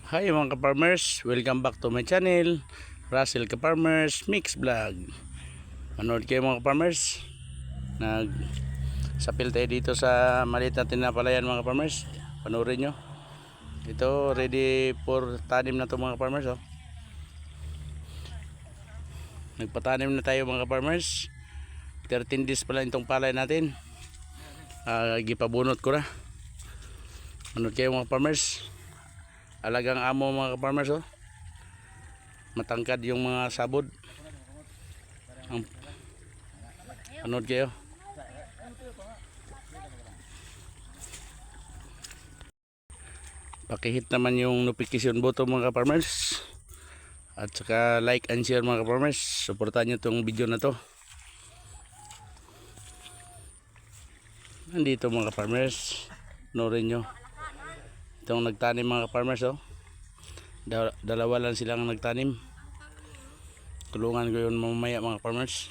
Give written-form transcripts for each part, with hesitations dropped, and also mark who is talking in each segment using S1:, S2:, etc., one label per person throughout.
S1: Hi mga ka-farmers, welcome back to my channel, Russell Ka-Farmers Mix Vlog. Manood kayo mga ka-farmers. Nagsapil tayo dito sa maliit na tinapalayan mga ka-farmers. Panoorin nyo. Ito ready for tanim na to mga ka-farmers. Nagpatanim na tayo mga ka-farmers. 13 days pa lang itong palay natin. Gipabunot ko na. Manood kayo mga ka-farmers. Alagang amo mga ka-farmers. Matangkad yung mga sabod. Anood kayo. Pakihit naman yung notification button mga ka-farmers. At saka like and share mga ka-farmers. Suportahan nyo itong video na to. Nandito mga ka-farmers. Norin nyo. Itong nagtanim mga ka-farmers. Dalawa lang silang nagtanim. Tulungan ko yun mamaya mga farmers.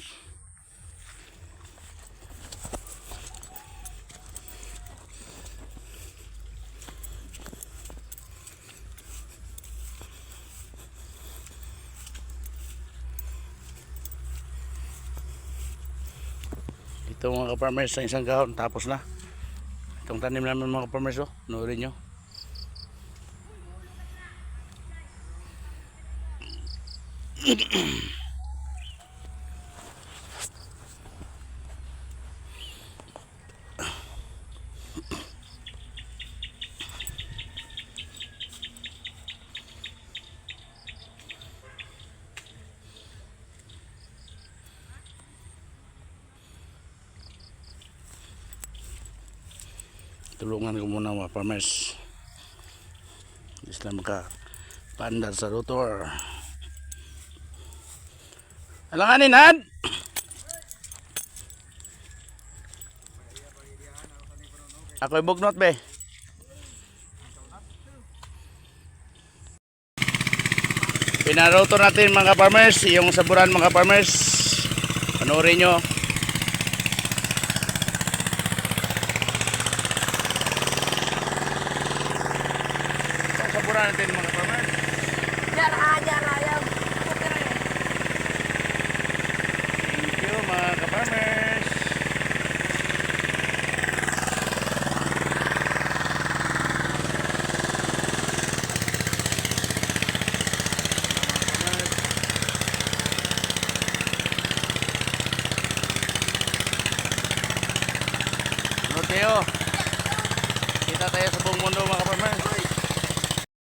S1: Ito mga farmers, sa isang kahon tapos na. Itong tanim namin mga farmers, nurin nyo. Tulungan ko muna mga farmers. Hindi sila makapandar sa rotor. Alanganin had! Ako'y bugnot be. Pinaroto natin mga farmers, yung saburan mga farmers. Panoorin nyo. Saburan natin mga farmers.
S2: Jara.